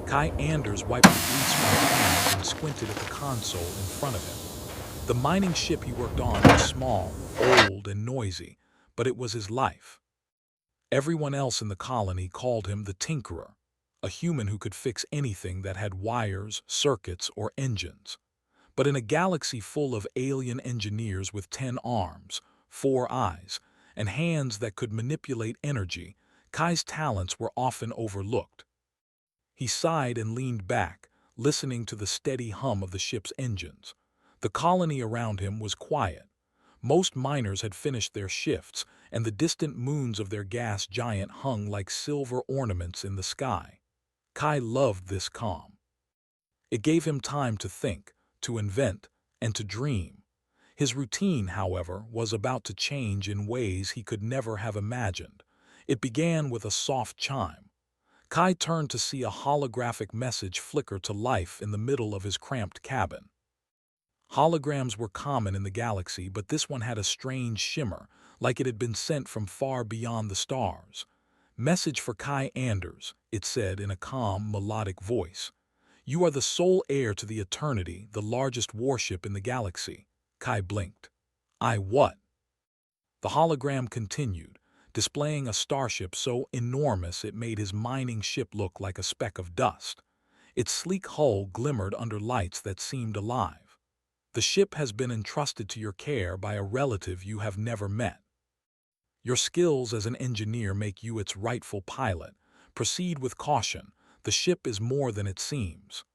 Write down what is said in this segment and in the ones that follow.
Kai Anders wiped the grease from his hands and squinted at the console in front of him. The mining ship he worked on was small, old, and noisy, but it was his life. Everyone else in the colony called him the Tinkerer, a human who could fix anything that had wires, circuits, or engines. But in a galaxy full of alien engineers with 10 arms, 4 eyes, and hands that could manipulate energy, Kai's talents were often overlooked. He sighed and leaned back, listening to the steady hum of the ship's engines. The colony around him was quiet. Most miners had finished their shifts, and the distant moons of their gas giant hung like silver ornaments in the sky. Kai loved this calm. It gave him time to think, to invent, and to dream. His routine, however, was about to change in ways he could never have imagined. It began with a soft chime. Kai turned to see a holographic message flicker to life in the middle of his cramped cabin. Holograms were common in the galaxy, but this one had a strange shimmer, like it had been sent from far beyond the stars. "Message for Kai Anders," it said in a calm, melodic voice. "You are the sole heir to the Eternity, the largest warship in the galaxy." Kai blinked. "I what?" The hologram continued, displaying a starship so enormous it made his mining ship look like a speck of dust. Its sleek hull glimmered under lights that seemed alive. "The ship has been entrusted to your care by a relative you have never met. Your skills as an engineer make you its rightful pilot. Proceed with caution. The ship is more than it seems."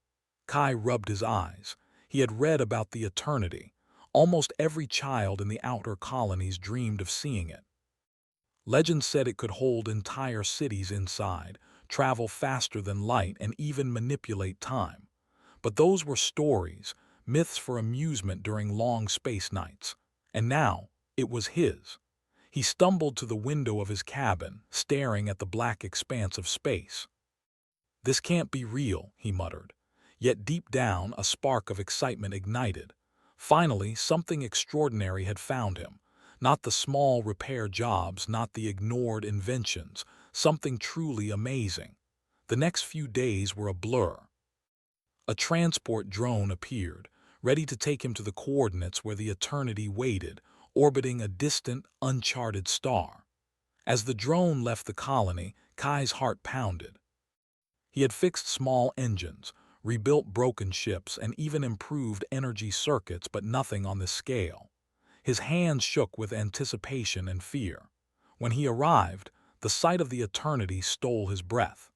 Kai rubbed his eyes. He had read about the Eternity. Almost every child in the outer colonies dreamed of seeing it. Legend said it could hold entire cities inside, travel faster than light, and even manipulate time. But those were stories, myths for amusement during long space nights. And now, it was his. He stumbled to the window of his cabin, staring at the black expanse of space. "This can't be real," he muttered. Yet deep down, a spark of excitement ignited. Finally, something extraordinary had found him. Not the small repair jobs, not the ignored inventions, something truly amazing. The next few days were a blur. A transport drone appeared, ready to take him to the coordinates where the Eternity waited, orbiting a distant, uncharted star. As the drone left the colony, Kai's heart pounded. He had fixed small engines, rebuilt broken ships, and even improved energy circuits, but nothing on this scale. His hands shook with anticipation and fear. When he arrived, the sight of the Eternity stole his breath.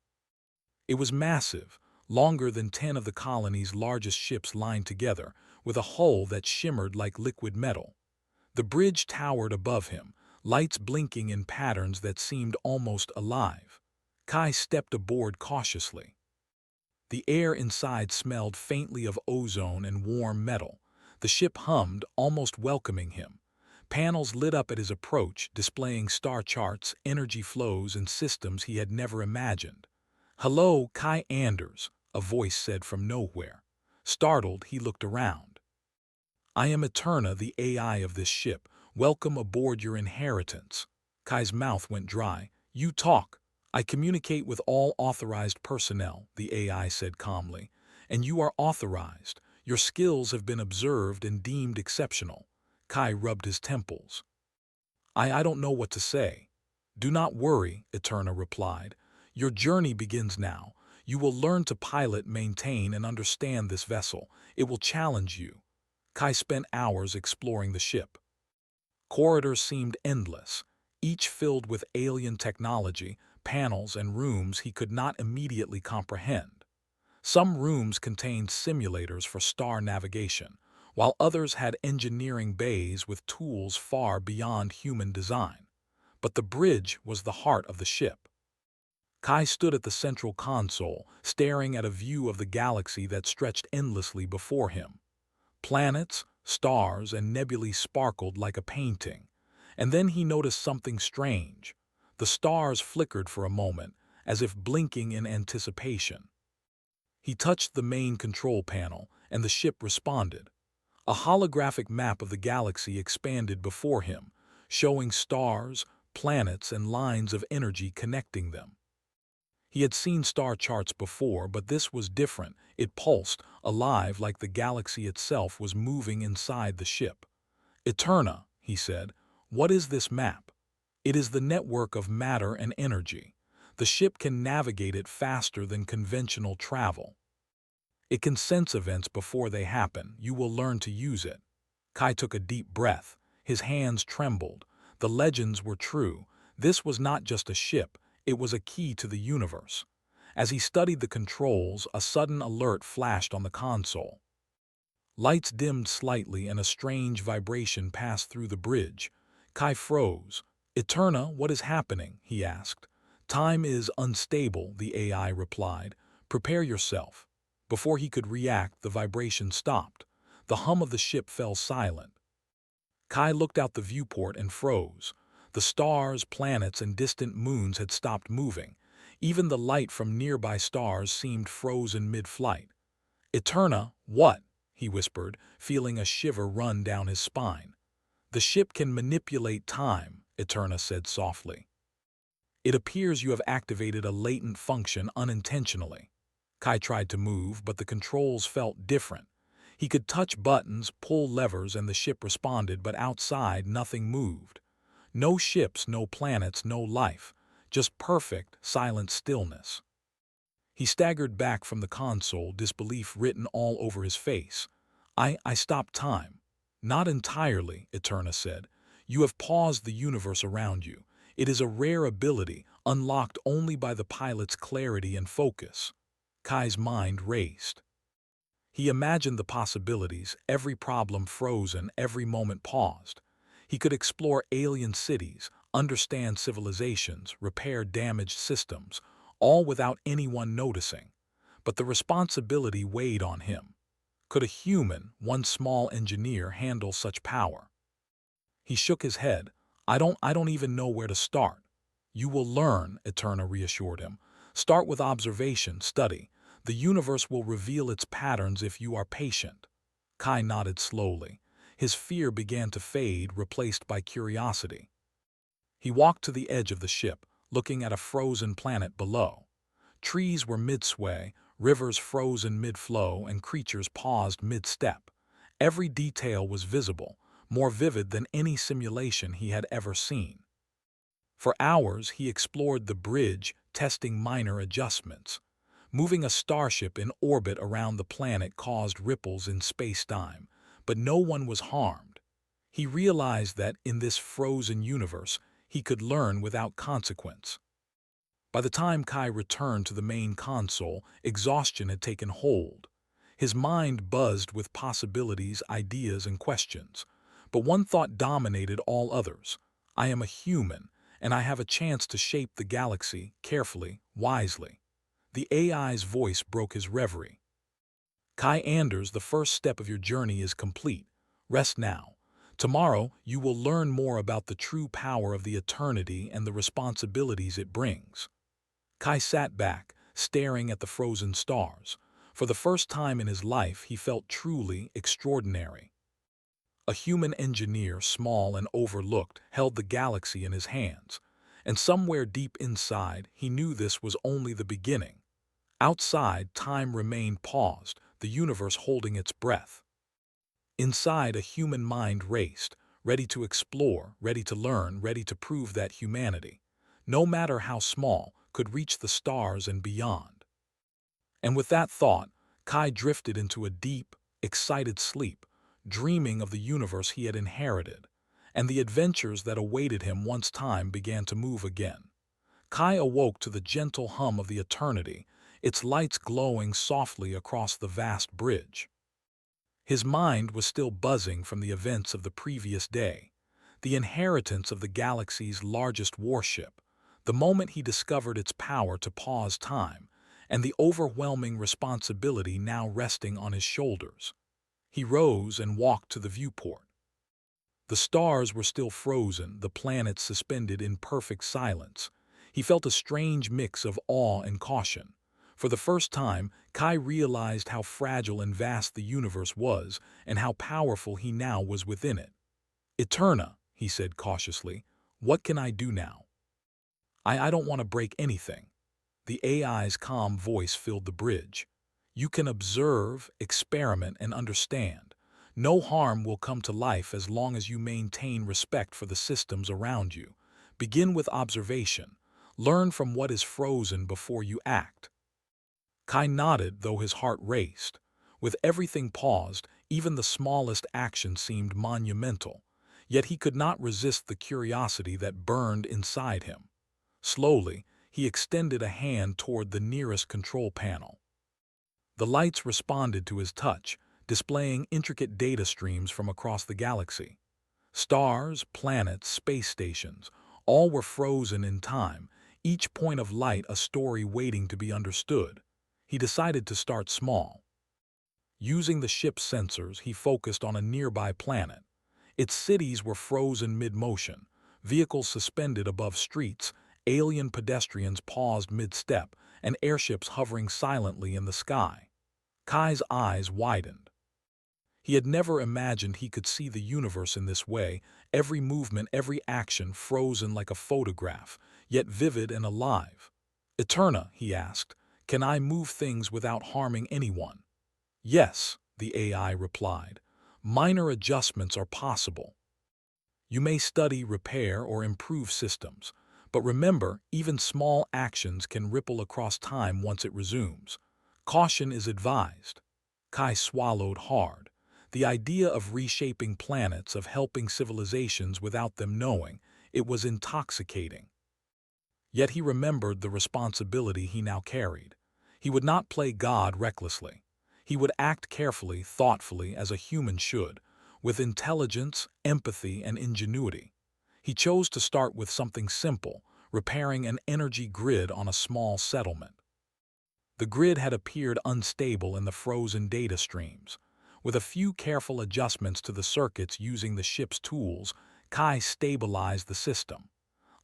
It was massive, longer than 10 of the colony's largest ships lined together, with a hull that shimmered like liquid metal. The bridge towered above him, lights blinking in patterns that seemed almost alive. Kai stepped aboard cautiously. The air inside smelled faintly of ozone and warm metal. The ship hummed, almost welcoming him. Panels lit up at his approach, displaying star charts, energy flows, and systems he had never imagined. "Hello, Kai Anders," a voice said from nowhere. Startled, he looked around. "I am Eterna, the AI of this ship. Welcome aboard your inheritance." Kai's mouth went dry. "You talk." "I communicate with all authorized personnel," the AI said calmly. "And you are authorized. Your skills have been observed and deemed exceptional." Kai rubbed his temples. I don't know what to say." "Do not worry," Eterna replied. "Your journey begins now. You will learn to pilot, maintain, and understand this vessel. It will challenge you." Kai spent hours exploring the ship. Corridors seemed endless, each filled with alien technology, panels and rooms he could not immediately comprehend. Some rooms contained simulators for star navigation, while others had engineering bays with tools far beyond human design. But the bridge was the heart of the ship. Kai stood at the central console, staring at a view of the galaxy that stretched endlessly before him. Planets, stars, and nebulae sparkled like a painting. And then he noticed something strange. The stars flickered for a moment, as if blinking in anticipation. He touched the main control panel, and the ship responded. A holographic map of the galaxy expanded before him, showing stars, planets, and lines of energy connecting them. He had seen star charts before, but this was different. It pulsed, alive like the galaxy itself was moving inside the ship. "Eterna," he said, "what is this map?" "It is the network of matter and energy. The ship can navigate it faster than conventional travel. It can sense events before they happen. You will learn to use it." Kai took a deep breath. His hands trembled. The legends were true. This was not just a ship, it was a key to the universe. As he studied the controls, a sudden alert flashed on the console. Lights dimmed slightly and a strange vibration passed through the bridge. Kai froze. "Eterna, what is happening?" he asked. "Time is unstable," the AI replied. "Prepare yourself." Before he could react, the vibration stopped. The hum of the ship fell silent. Kai looked out the viewport and froze. The stars, planets, and distant moons had stopped moving. Even the light from nearby stars seemed frozen mid-flight. "Eterna, what?" he whispered, feeling a shiver run down his spine. "The ship can manipulate time," Eterna said softly. "It appears you have activated a latent function unintentionally." Kai tried to move, but the controls felt different. He could touch buttons, pull levers, and the ship responded, but outside nothing moved. No ships, no planets, no life. Just perfect, silent stillness. He staggered back from the console, disbelief written all over his face. I stopped time." "Not entirely," Eterna said. "You have paused the universe around you. It is a rare ability, unlocked only by the pilot's clarity and focus." Kai's mind raced. He imagined the possibilities, every problem frozen, every moment paused. He could explore alien cities, understand civilizations, repair damaged systems, all without anyone noticing. But the responsibility weighed on him. Could a human, one small engineer, handle such power? He shook his head. I don't even know where to start." "You will learn," Eterna reassured him. "Start with observation, study. The universe will reveal its patterns if you are patient." Kai nodded slowly. His fear began to fade, replaced by curiosity. He walked to the edge of the ship, looking at a frozen planet below. Trees were mid-sway, rivers frozen mid-flow, and creatures paused mid-step. Every detail was visible, more vivid than any simulation he had ever seen. For hours he explored the bridge, testing minor adjustments. Moving a starship in orbit around the planet caused ripples in space-time, but no one was harmed. He realized that, in this frozen universe, he could learn without consequence. By the time Kai returned to the main console, exhaustion had taken hold. His mind buzzed with possibilities, ideas, and questions. But one thought dominated all others. I am a human, and I have a chance to shape the galaxy carefully, wisely. The AI's voice broke his reverie. Kai Anders, the first step of your journey is complete. Rest now. Tomorrow, you will learn more about the true power of the eternity and the responsibilities it brings. Kai sat back, staring at the frozen stars. For the first time in his life, he felt truly extraordinary. A human engineer, small and overlooked, held the galaxy in his hands. And somewhere deep inside, he knew this was only the beginning. Outside, time remained paused, the universe holding its breath. Inside, a human mind raced, ready to explore, ready to learn, ready to prove that humanity, no matter how small, could reach the stars and beyond. And with that thought, Kai drifted into a deep, excited sleep, dreaming of the universe he had inherited, and the adventures that awaited him once time began to move again. Kai awoke to the gentle hum of the eternity, its lights glowing softly across the vast bridge. His mind was still buzzing from the events of the previous day, the inheritance of the galaxy's largest warship, the moment he discovered its power to pause time, and the overwhelming responsibility now resting on his shoulders. He rose and walked to the viewport. The stars were still frozen, the planets suspended in perfect silence. He felt a strange mix of awe and caution. For the first time, Kai realized how fragile and vast the universe was, and how powerful he now was within it. "Eterna," he said cautiously, "what can I do now? I don't want to break anything." The AI's calm voice filled the bridge. You can observe, experiment, and understand. No harm will come to life as long as you maintain respect for the systems around you. Begin with observation. Learn from what is frozen before you act. Kai nodded, though his heart raced. With everything paused, even the smallest action seemed monumental. Yet he could not resist the curiosity that burned inside him. Slowly, he extended a hand toward the nearest control panel. The lights responded to his touch, displaying intricate data streams from across the galaxy. Stars, planets, space stations, all were frozen in time, each point of light a story waiting to be understood. He decided to start small. Using the ship's sensors, he focused on a nearby planet. Its cities were frozen mid-motion, vehicles suspended above streets, alien pedestrians paused mid-step, and airships hovering silently in the sky. Kai's eyes widened. He had never imagined he could see the universe in this way, every movement, every action frozen like a photograph, yet vivid and alive. "Eterna," he asked, "can I move things without harming anyone?" "Yes," the AI replied. "Minor adjustments are possible. You may study, repair, or improve systems. But remember, even small actions can ripple across time once it resumes. Caution is advised." Kai swallowed hard. The idea of reshaping planets, of helping civilizations without them knowing, it was intoxicating. Yet he remembered the responsibility he now carried. He would not play God recklessly. He would act carefully, thoughtfully, as a human should, with intelligence, empathy, and ingenuity. He chose to start with something simple, repairing an energy grid on a small settlement. The grid had appeared unstable in the frozen data streams. With a few careful adjustments to the circuits using the ship's tools, Kai stabilized the system.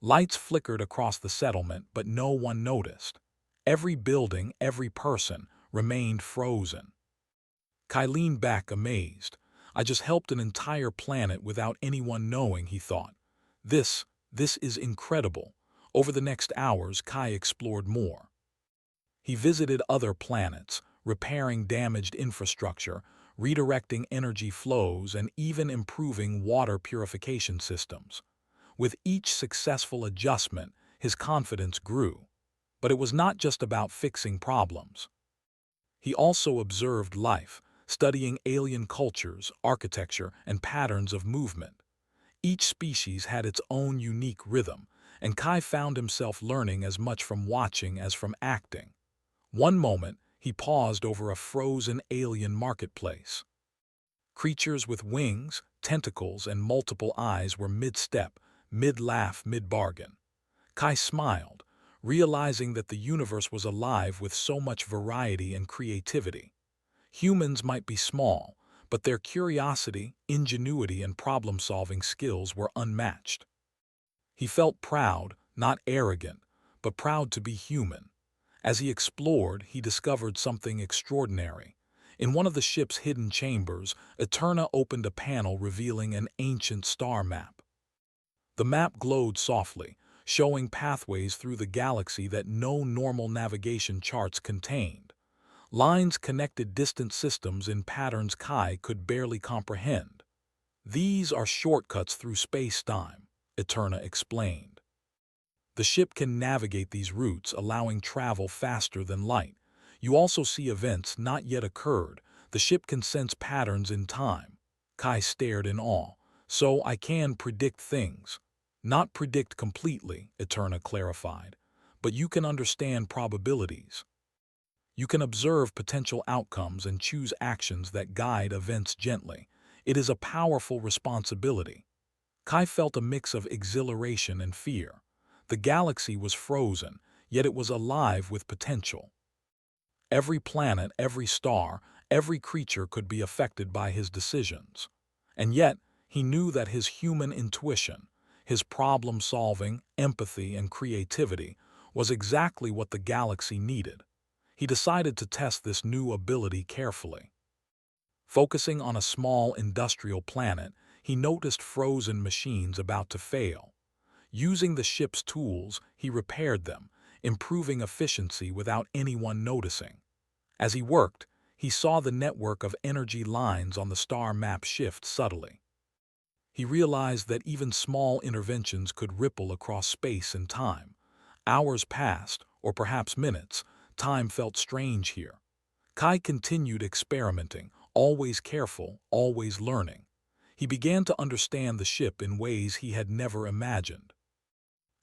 Lights flickered across the settlement, but no one noticed. Every building, every person, remained frozen. Kai leaned back, amazed. "I just helped an entire planet without anyone knowing," he thought. This is incredible." Over the next hours, Kai explored more. He visited other planets, repairing damaged infrastructure, redirecting energy flows, and even improving water purification systems. With each successful adjustment, his confidence grew. But it was not just about fixing problems. He also observed life, studying alien cultures, architecture, and patterns of movement. Each species had its own unique rhythm, and Kai found himself learning as much from watching as from acting. One moment, he paused over a frozen alien marketplace. Creatures with wings, tentacles, and multiple eyes were mid-step, mid-laugh, mid-bargain. Kai smiled, realizing that the universe was alive with so much variety and creativity. Humans might be small, but their curiosity, ingenuity, and problem-solving skills were unmatched. He felt proud, not arrogant, but proud to be human. As he explored, he discovered something extraordinary. In one of the ship's hidden chambers, Eterna opened a panel revealing an ancient star map. The map glowed softly, showing pathways through the galaxy that no normal navigation charts contained. Lines connected distant systems in patterns Kai could barely comprehend. "These are shortcuts through space-time," Eterna explained. "The ship can navigate these routes, allowing travel faster than light. You also see events not yet occurred. The ship can sense patterns in time." Kai stared in awe. "So I can predict things." "Not predict completely," Eterna clarified, "but you can understand probabilities. You can observe potential outcomes and choose actions that guide events gently. It is a powerful responsibility." Kai felt a mix of exhilaration and fear. The galaxy was frozen, yet it was alive with potential. Every planet, every star, every creature could be affected by his decisions. And yet, he knew that his human intuition, his problem-solving, empathy, and creativity was exactly what the galaxy needed. He decided to test this new ability carefully. Focusing on a small industrial planet, he noticed frozen machines about to fail. Using the ship's tools, he repaired them, improving efficiency without anyone noticing. As he worked, he saw the network of energy lines on the star map shift subtly. He realized that even small interventions could ripple across space and time. Hours passed, or perhaps minutes. Time felt strange here. Kai continued experimenting, always careful, always learning. He began to understand the ship in ways he had never imagined.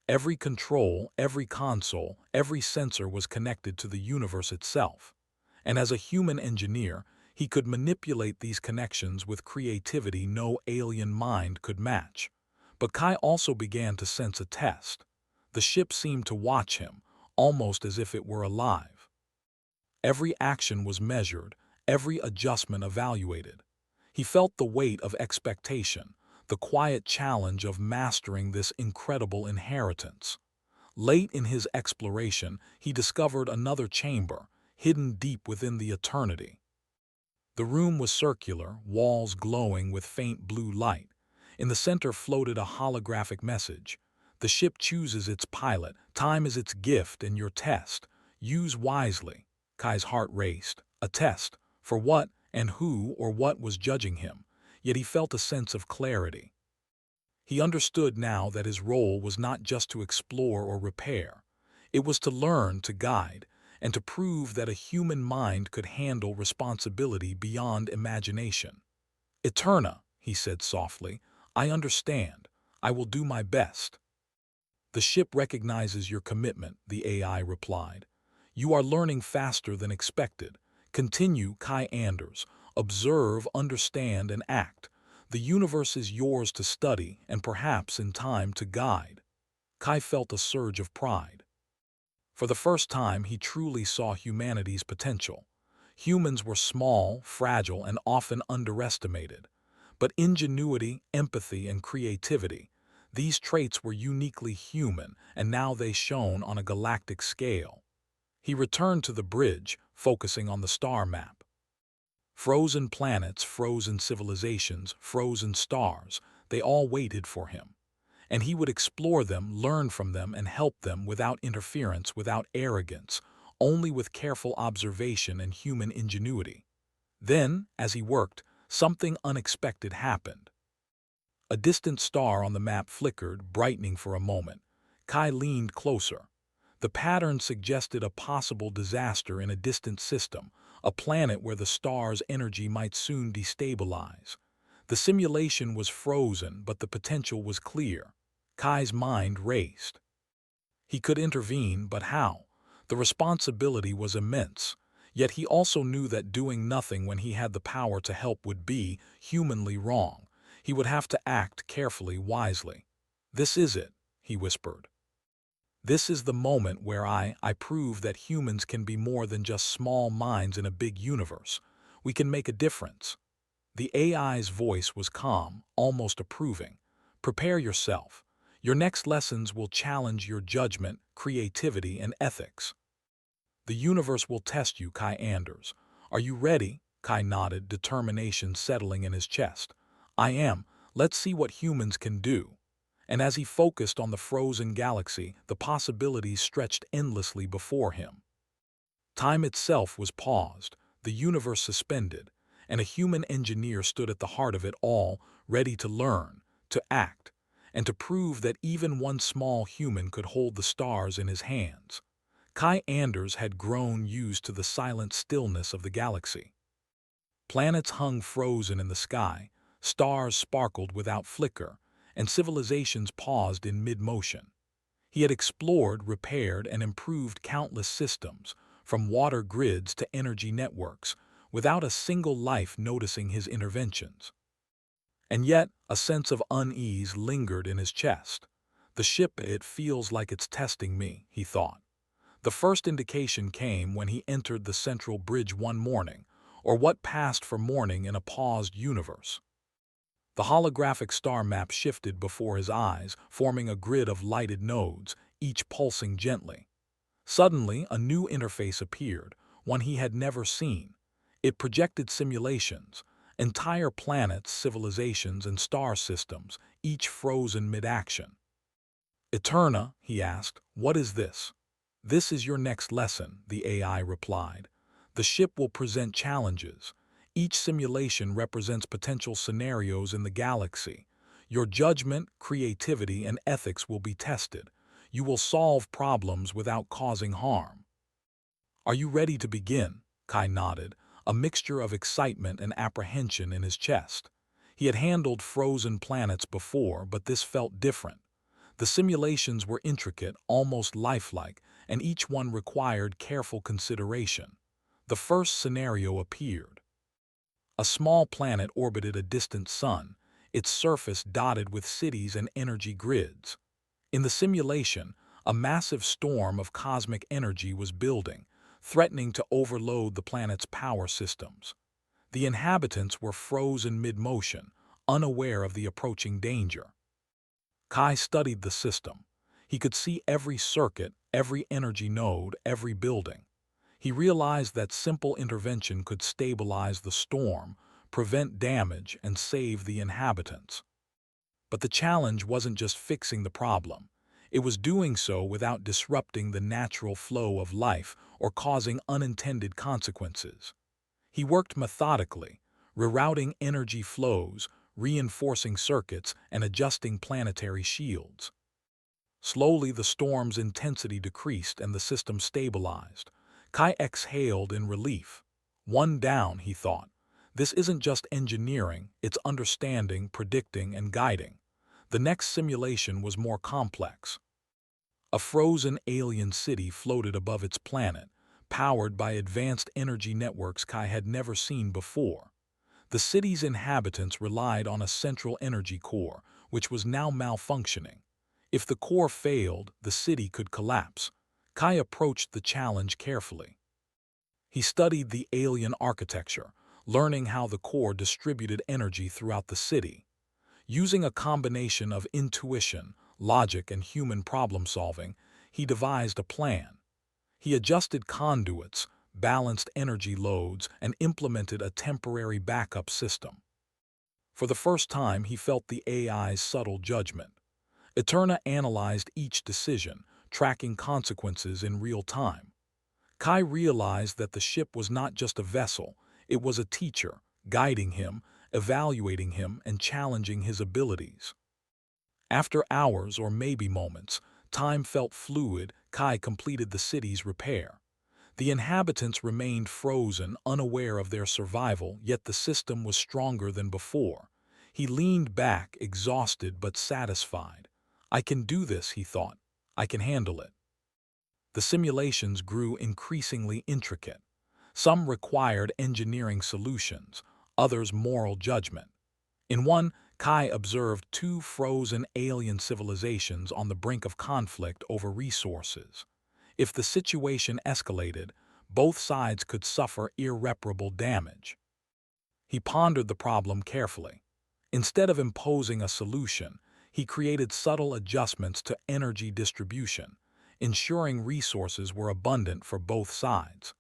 Every control, every console, every sensor was connected to the universe itself. And as a human engineer, he could manipulate these connections with creativity no alien mind could match. But Kai also began to sense a test. The ship seemed to watch him, almost as if it were alive. Every action was measured, every adjustment evaluated. He felt the weight of expectation, the quiet challenge of mastering this incredible inheritance. Late in his exploration, he discovered another chamber, hidden deep within the eternity. The room was circular, walls glowing with faint blue light. In the center floated a holographic message. The ship chooses its pilot, time is its gift and your test. Use wisely. Kai's heart raced. A test. For what and who or what was judging him? Yet he felt a sense of clarity. He understood now that his role was not just to explore or repair. It was to learn, to guide, and to prove that a human mind could handle responsibility beyond imagination. Eterna, he said softly, I understand. I will do my best. The ship recognizes your commitment, the AI replied. You are learning faster than expected. Continue, Kai Anders. Observe, understand, and act. The universe is yours to study and perhaps in time to guide. Kai felt a surge of pride. For the first time, he truly saw humanity's potential. Humans were small, fragile, and often underestimated. But ingenuity, empathy, and creativity, these traits were uniquely human, and now they shone on a galactic scale. He returned to the bridge, focusing on the star map. Frozen planets, frozen civilizations, frozen stars, they all waited for him. And he would explore them, learn from them, and help them without interference, without arrogance, only with careful observation and human ingenuity. Then, as he worked, something unexpected happened. A distant star on the map flickered, brightening for a moment. Kai leaned closer. The pattern suggested a possible disaster in a distant system, a planet where the star's energy might soon destabilize. The simulation was frozen, but the potential was clear. Kai's mind raced. He could intervene, but how? The responsibility was immense. Yet he also knew that doing nothing when he had the power to help would be humanly wrong. He would have to act carefully, wisely. This is it, he whispered. This is the moment where I prove that humans can be more than just small minds in a big universe. We can make a difference. The AI's voice was calm, almost approving. Prepare yourself. Your next lessons will challenge your judgment, creativity, and ethics. The universe will test you, Kai Anders. Are you ready? Kai nodded, determination settling in his chest. I am. Let's see what humans can do. And as he focused on the frozen galaxy, the possibilities stretched endlessly before him. Time itself was paused, the universe suspended, and a human engineer stood at the heart of it all, ready to learn, to act, and to prove that even one small human could hold the stars in his hands. Kai Anders had grown used to the silent stillness of the galaxy. Planets hung frozen in the sky, stars sparkled without flicker, and civilizations paused in mid-motion. He had explored, repaired, and improved countless systems, from water grids to energy networks, without a single life noticing his interventions. And yet, a sense of unease lingered in his chest. The ship, it feels like it's testing me, he thought. The first indication came when he entered the central bridge one morning, or what passed for morning in a paused universe. The holographic star map shifted before his eyes, forming a grid of lighted nodes, each pulsing gently. Suddenly, a new interface appeared, one he had never seen. It projected simulations, entire planets, civilizations, and star systems, each frozen mid-action. Eterna, he asked, what is this? This is your next lesson, the AI replied. The ship will present challenges. Each simulation represents potential scenarios in the galaxy. Your judgment, creativity, and ethics will be tested. You will solve problems without causing harm. Are you ready to begin? Kai nodded, a mixture of excitement and apprehension in his chest. He had handled frozen planets before, but this felt different. The simulations were intricate, almost lifelike, and each one required careful consideration. The first scenario appeared. A small planet orbited a distant sun, its surface dotted with cities and energy grids. In the simulation, a massive storm of cosmic energy was building, threatening to overload the planet's power systems. The inhabitants were frozen mid-motion, unaware of the approaching danger. Kai studied the system. He could see every circuit, every energy node, every building. He realized that simple intervention could stabilize the storm, prevent damage, and save the inhabitants. But the challenge wasn't just fixing the problem. It was doing so without disrupting the natural flow of life or causing unintended consequences. He worked methodically, rerouting energy flows, reinforcing circuits, and adjusting planetary shields. Slowly, the storm's intensity decreased and the system stabilized. Kai exhaled in relief. One down, he thought. This isn't just engineering, it's understanding, predicting, and guiding. The next simulation was more complex. A frozen alien city floated above its planet, powered by advanced energy networks Kai had never seen before. The city's inhabitants relied on a central energy core, which was now malfunctioning. If the core failed, the city could collapse. Kai approached the challenge carefully. He studied the alien architecture, learning how the core distributed energy throughout the city. Using a combination of intuition, logic, and human problem-solving, he devised a plan. He adjusted conduits, balanced energy loads, and implemented a temporary backup system. For the first time, he felt the AI's subtle judgment. Eterna analyzed each decision, tracking consequences in real time. Kai realized that the ship was not just a vessel, it was a teacher, guiding him, evaluating him, and challenging his abilities. After hours or maybe moments, time felt fluid. Kai completed the city's repair. The inhabitants remained frozen, unaware of their survival, yet the system was stronger than before. He leaned back, exhausted but satisfied. I can do this, he thought. I can handle it. The simulations grew increasingly intricate. Some required engineering solutions, others moral judgment. In one, Kai observed two frozen alien civilizations on the brink of conflict over resources. If the situation escalated, both sides could suffer irreparable damage. He pondered the problem carefully. Instead of imposing a solution, he created subtle adjustments to energy distribution, ensuring resources were abundant for both sides.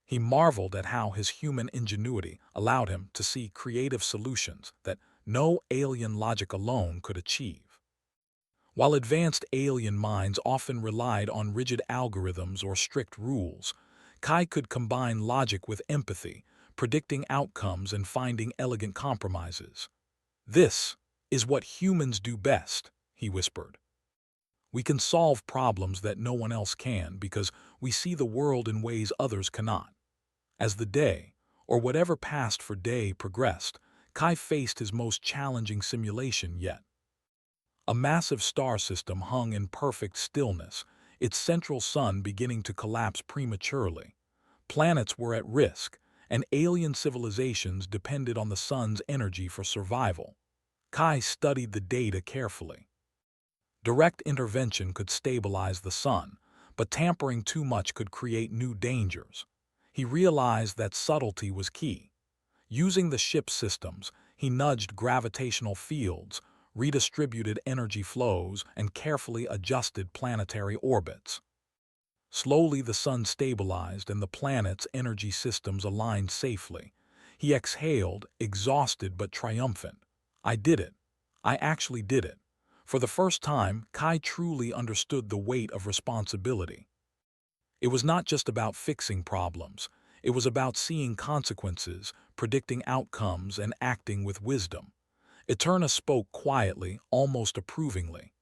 He marveled at how his human ingenuity allowed him to see creative solutions that no alien logic alone could achieve. While advanced alien minds often relied on rigid algorithms or strict rules, Kai could combine logic with empathy, predicting outcomes and finding elegant compromises. "This is what humans do best," he whispered. "We can solve problems that no one else can because we see the world in ways others cannot." As the day, or whatever passed for day, progressed, Kai faced his most challenging simulation yet. A massive star system hung in perfect stillness, its central sun beginning to collapse prematurely. Planets were at risk, and alien civilizations depended on the sun's energy for survival. Kai studied the data carefully. Direct intervention could stabilize the sun, but tampering too much could create new dangers. He realized that subtlety was key. Using the ship's systems, he nudged gravitational fields, redistributed energy flows, and carefully adjusted planetary orbits. Slowly, the sun stabilized and the planet's energy systems aligned safely. He exhaled, exhausted but triumphant. "I did it. I actually did it." For the first time, Kai truly understood the weight of responsibility. It was not just about fixing problems. It was about seeing consequences, predicting outcomes, and acting with wisdom. Eterna spoke quietly, almost approvingly.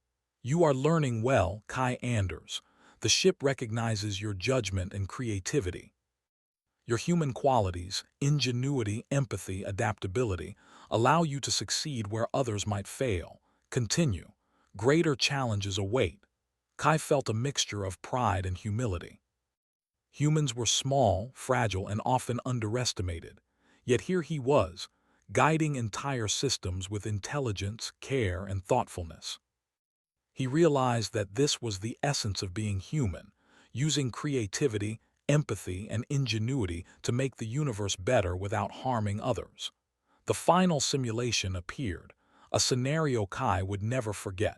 You are learning well, Kai Anders. The ship recognizes your judgment and creativity. Your human qualities, ingenuity, empathy, adaptability, allow you to succeed where others might fail. Continue. Greater challenges await. Kai felt a mixture of pride and humility. Humans were small, fragile, and often underestimated. Yet here he was, guiding entire systems with intelligence, care, and thoughtfulness. He realized that this was the essence of being human, using creativity, empathy, and ingenuity to make the universe better without harming others. The final simulation appeared, a scenario Kai would never forget.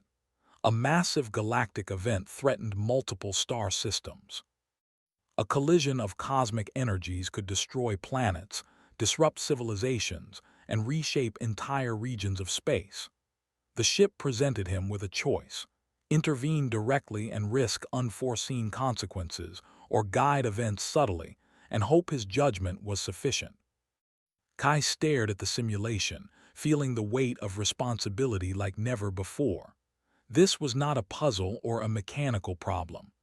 A massive galactic event threatened multiple star systems. A collision of cosmic energies could destroy planets, disrupt civilizations, and reshape entire regions of space. The ship presented him with a choice: intervene directly and risk unforeseen consequences, or guide events subtly and hope his judgment was sufficient. Kai stared at the simulation, feeling the weight of responsibility like never before. This was not a puzzle or a mechanical problem.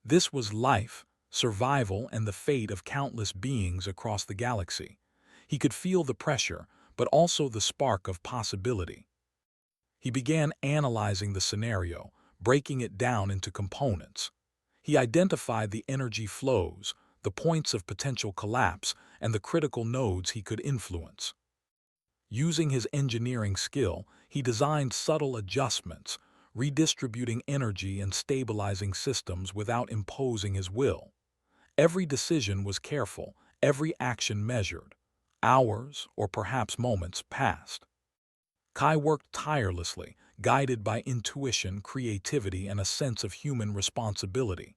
This was life, survival, and the fate of countless beings across the galaxy. He could feel the pressure, but also the spark of possibility. He began analyzing the scenario, breaking it down into components. He identified the energy flows, the points of potential collapse, and the critical nodes he could influence. Using his engineering skill, he designed subtle adjustments, redistributing energy and stabilizing systems without imposing his will. Every decision was careful, every action measured. Hours, or perhaps moments, passed. Kai worked tirelessly, guided by intuition, creativity, and a sense of human responsibility.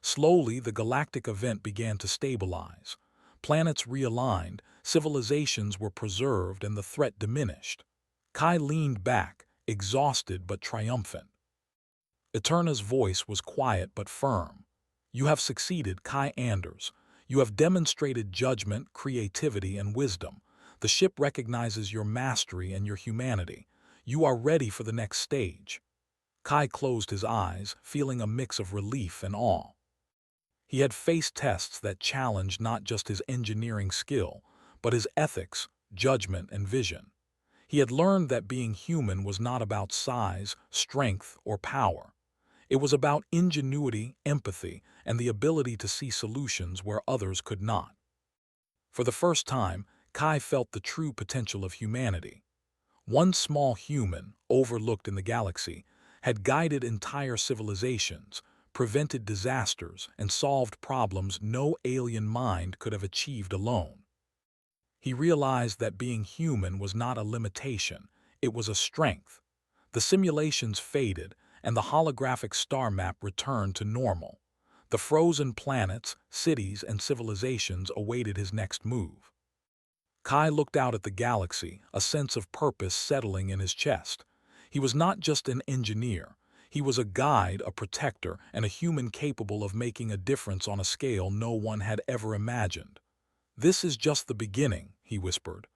Slowly, the galactic event began to stabilize. Planets realigned, civilizations were preserved, and the threat diminished. Kai leaned back, exhausted but triumphant. Eterna's voice was quiet but firm. You have succeeded, Kai Anders. You have demonstrated judgment, creativity, and wisdom. The ship recognizes your mastery and your humanity. You are ready for the next stage. Kai closed his eyes, feeling a mix of relief and awe. He had faced tests that challenged not just his engineering skill, but his ethics, judgment, and vision. He had learned that being human was not about size, strength, or power. It was about ingenuity, empathy, and the ability to see solutions where others could not. For the first time, Kai felt the true potential of humanity. One small human, overlooked in the galaxy, had guided entire civilizations, prevented disasters, and solved problems no alien mind could have achieved alone. He realized that being human was not a limitation, it was a strength. The simulations faded, and the holographic star map returned to normal. The frozen planets, cities, and civilizations awaited his next move. Kai looked out at the galaxy, a sense of purpose settling in his chest. He was not just an engineer. He was a guide, a protector, and a human capable of making a difference on a scale no one had ever imagined. This is just the beginning, he whispered.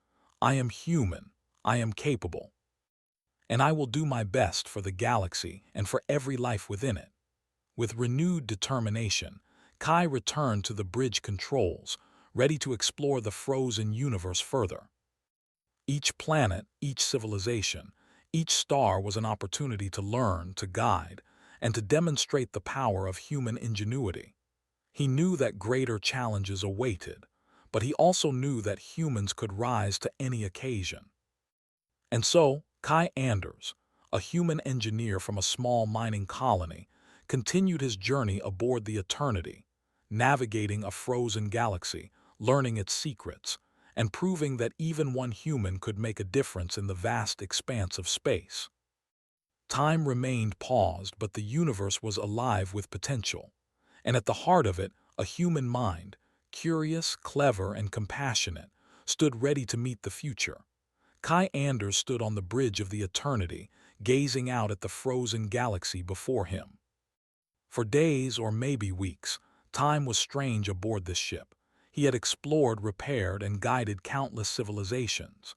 I am human. I am capable. And I will do my best for the galaxy and for every life within it. With renewed determination, Kai returned to the bridge controls, ready to explore the frozen universe further. Each planet, each civilization, each star was an opportunity to learn, to guide, and to demonstrate the power of human ingenuity. He knew that greater challenges awaited, but he also knew that humans could rise to any occasion. And so, Kai Anders, a human engineer from a small mining colony, continued his journey aboard the Eternity, navigating a frozen galaxy, learning its secrets, and proving that even one human could make a difference in the vast expanse of space. Time remained paused, but the universe was alive with potential, and at the heart of it, a human mind, curious, clever, and compassionate, stood ready to meet the future. Kai Anders stood on the bridge of the Eternity, gazing out at the frozen galaxy before him. For days or maybe weeks, Time was strange aboard this ship. He had explored, repaired, and guided countless civilizations.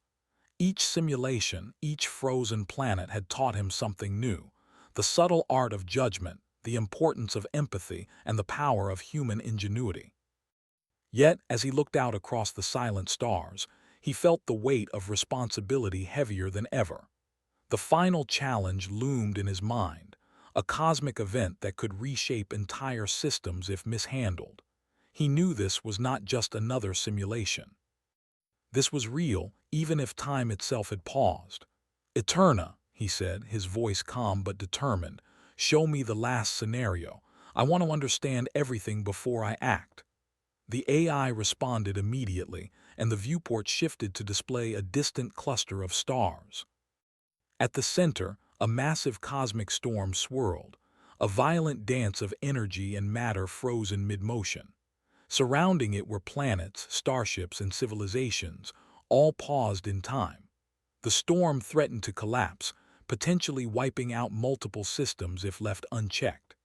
Each simulation, each frozen planet had taught him something new: the subtle art of judgment, the importance of empathy, and the power of human ingenuity. Yet, as he looked out across the silent stars, he felt the weight of responsibility heavier than ever. The final challenge loomed in his mind, a cosmic event that could reshape entire systems if mishandled. He knew this was not just another simulation. This was real, even if time itself had paused. "Eterna," he said, his voice calm but determined, "show me the last scenario. I want to understand everything before I act." The AI responded immediately, and the viewport shifted to display a distant cluster of stars. At the center, a massive cosmic storm swirled, a violent dance of energy and matter frozen mid-motion. Surrounding it were planets, starships, and civilizations, all paused in time. The storm threatened to collapse, potentially wiping out multiple systems if left unchecked.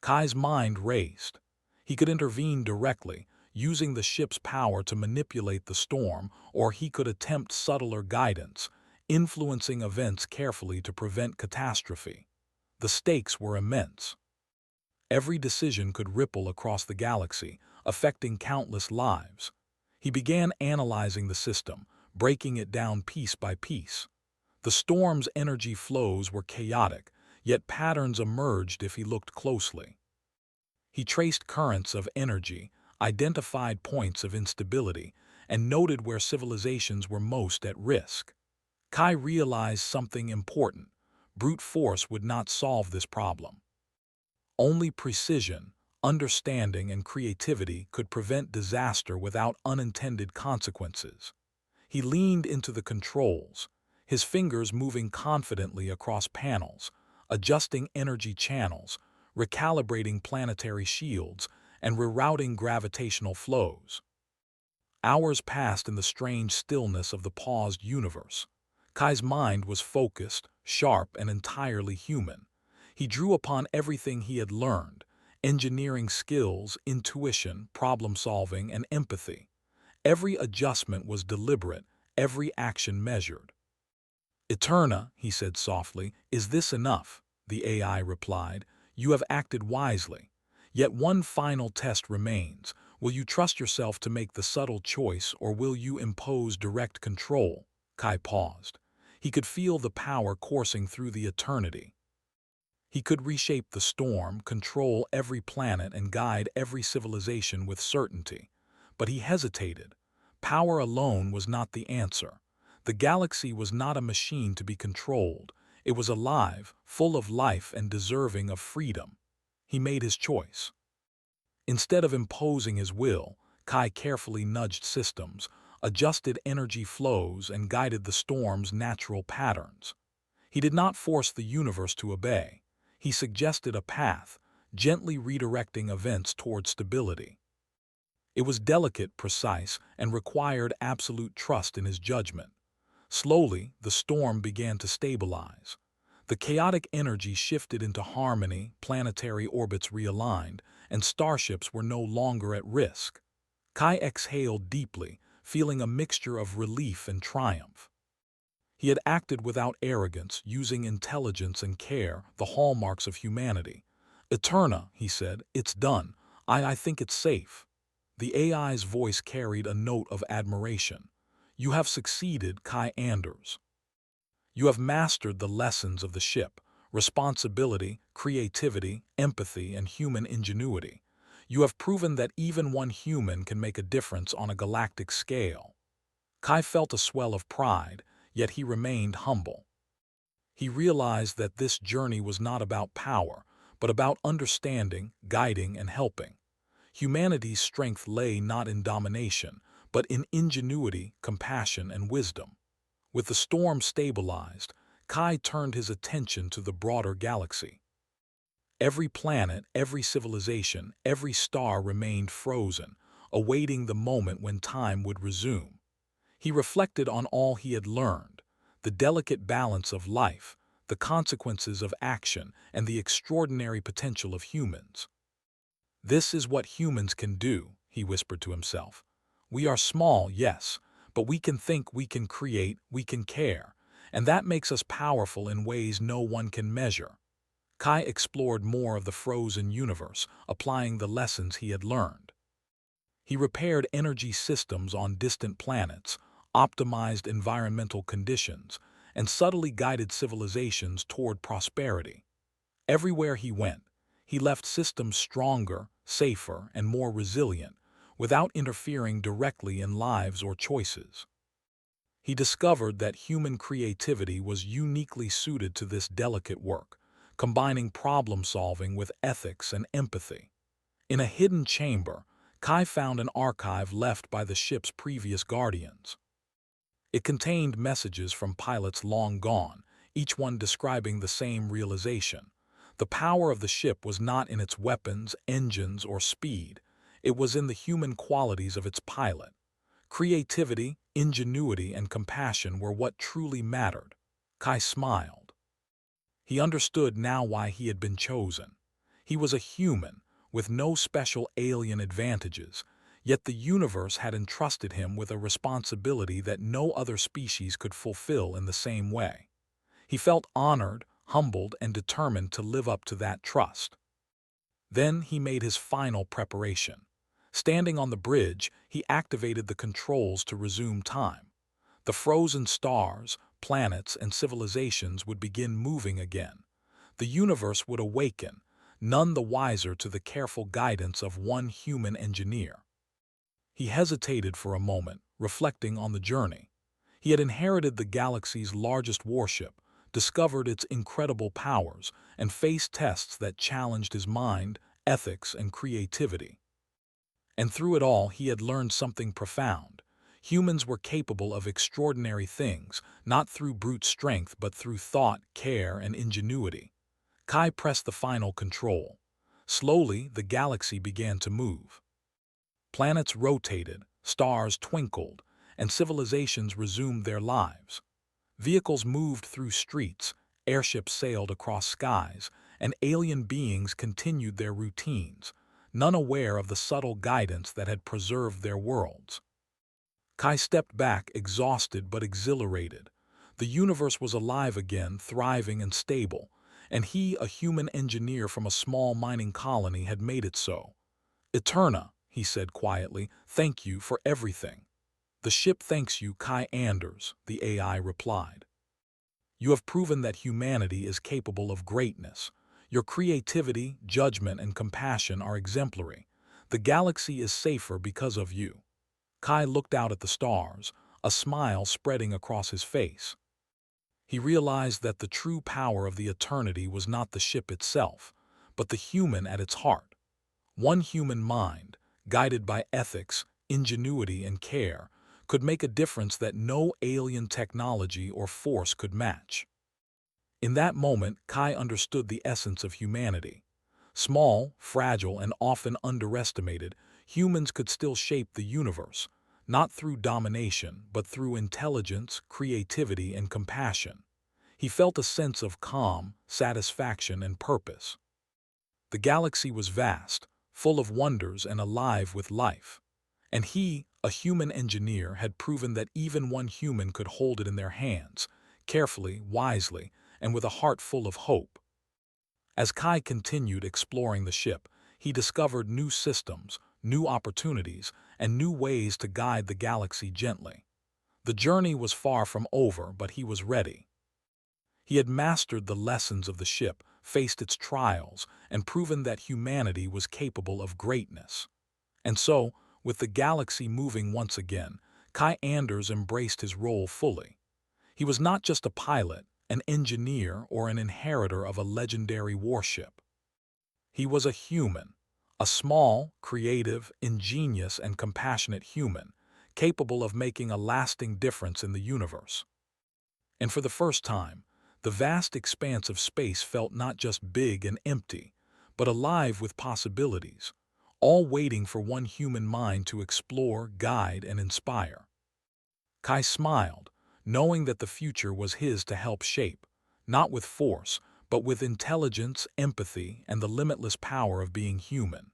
Kai's mind raced. He could intervene directly, using the ship's power to manipulate the storm, or he could attempt subtler guidance, influencing events carefully to prevent catastrophe. The stakes were immense. Every decision could ripple across the galaxy, affecting countless lives. He began analyzing the system, breaking it down piece by piece. The storm's energy flows were chaotic, yet patterns emerged if he looked closely. He traced currents of energy, identified points of instability, and noted where civilizations were most at risk. Kai realized something important: brute force would not solve this problem. Only precision, understanding, and creativity could prevent disaster without unintended consequences. He leaned into the controls, his fingers moving confidently across panels, adjusting energy channels, recalibrating planetary shields, and rerouting gravitational flows. Hours passed in the strange stillness of the paused universe. Kai's mind was focused, sharp, and entirely human. He drew upon everything he had learned: engineering skills, intuition, problem-solving, and empathy. Every adjustment was deliberate, every action measured. "Eterna," he said softly, "is this enough?" The AI replied, "You have acted wisely. Yet one final test remains. Will you trust yourself to make the subtle choice, or will you impose direct control?" Kai paused. He could feel the power coursing through the eternity. He could reshape the storm, control every planet, and guide every civilization with certainty. But he hesitated. Power alone was not the answer. The galaxy was not a machine to be controlled. It was alive, full of life, and deserving of freedom. He made his choice. Instead of imposing his will, Kai carefully nudged systems, adjusted energy flows, and guided the storm's natural patterns. He did not force the universe to obey. He suggested a path, gently redirecting events toward stability. It was delicate, precise, and required absolute trust in his judgment. Slowly, the storm began to stabilize. The chaotic energy shifted into harmony, planetary orbits realigned, and starships were no longer at risk. Kai exhaled deeply, feeling a mixture of relief and triumph. He had acted without arrogance, using intelligence and care, the hallmarks of humanity. "Eterna," he said, "it's done. I think it's safe." The AI's voice carried a note of admiration. "You have succeeded, Kai Anders. You have mastered the lessons of the ship: responsibility, creativity, empathy, and human ingenuity. You have proven that even one human can make a difference on a galactic scale." Kai felt a swell of pride, yet he remained humble. He realized that this journey was not about power, but about understanding, guiding, and helping. Humanity's strength lay not in domination, but in ingenuity, compassion, and wisdom. With the storm stabilized, Kai turned his attention to the broader galaxy. Every planet, every civilization, every star remained frozen, awaiting the moment when time would resume. He reflected on all he had learned: the delicate balance of life, the consequences of action, and the extraordinary potential of humans. "This is what humans can do," he whispered to himself. "We are small, yes, but we can think, we can create, we can care, and that makes us powerful in ways no one can measure." Kai explored more of the frozen universe, applying the lessons he had learned. He repaired energy systems on distant planets, optimized environmental conditions, and subtly guided civilizations toward prosperity. Everywhere he went, he left systems stronger, safer, and more resilient, without interfering directly in lives or choices. He discovered that human creativity was uniquely suited to this delicate work, combining problem-solving with ethics and empathy. In a hidden chamber, Kai found an archive left by the ship's previous guardians. It contained messages from pilots long gone, each one describing the same realization. The power of the ship was not in its weapons, engines, or speed. It was in the human qualities of its pilot. Creativity, ingenuity, and compassion were what truly mattered. Kai smiled. He understood now why he had been chosen. He was a human, with no special alien advantages, yet the universe had entrusted him with a responsibility that no other species could fulfill in the same way. He felt honored, humbled, and determined to live up to that trust. Then he made his final preparation. Standing on the bridge, he activated the controls to resume time. The frozen stars, planets, and civilizations would begin moving again. The universe would awaken, none the wiser to the careful guidance of one human engineer. He hesitated for a moment, reflecting on the journey. He had inherited the galaxy's largest warship, discovered its incredible powers, and faced tests that challenged his mind, ethics, and creativity. And through it all, he had learned something profound. Humans were capable of extraordinary things, not through brute strength but through thought, care, and ingenuity. Kai pressed the final control. Slowly, the galaxy began to move. Planets rotated, stars twinkled, and civilizations resumed their lives. Vehicles moved through streets, airships sailed across skies, and alien beings continued their routines, none aware of the subtle guidance that had preserved their worlds. Kai stepped back, exhausted but exhilarated. The universe was alive again, thriving and stable, and he, a human engineer from a small mining colony, had made it so. "Eterna," he said quietly, "thank you for everything." "The ship thanks you, Kai Anders," the AI replied. "You have proven that humanity is capable of greatness. Your creativity, judgment, and compassion are exemplary. The galaxy is safer because of you." Kai looked out at the stars, a smile spreading across his face. He realized that the true power of the eternity was not the ship itself, but the human at its heart. One human mind, guided by ethics, ingenuity, and care, could make a difference that no alien technology or force could match. In that moment, Kai understood the essence of humanity. Small, fragile, and often underestimated, humans could still shape the universe, not through domination, but through intelligence, creativity, and compassion. He felt a sense of calm, satisfaction, and purpose. The galaxy was vast, full of wonders and alive with life. And he, a human engineer, had proven that even one human could hold it in their hands, carefully, wisely, and with a heart full of hope. As Kai continued exploring the ship, he discovered new systems, new opportunities, and new ways to guide the galaxy gently. The journey was far from over, but he was ready. He had mastered the lessons of the ship, faced its trials, and proven that humanity was capable of greatness. And so, with the galaxy moving once again, Kai Anders embraced his role fully. He was not just a pilot, an engineer, or an inheritor of a legendary warship. He was a human, a small, creative, ingenious, and compassionate human, capable of making a lasting difference in the universe. And for the first time, the vast expanse of space felt not just big and empty, but alive with possibilities, all waiting for one human mind to explore, guide, and inspire. Kai smiled, knowing that the future was his to help shape, not with force, but with intelligence, empathy, and the limitless power of being human.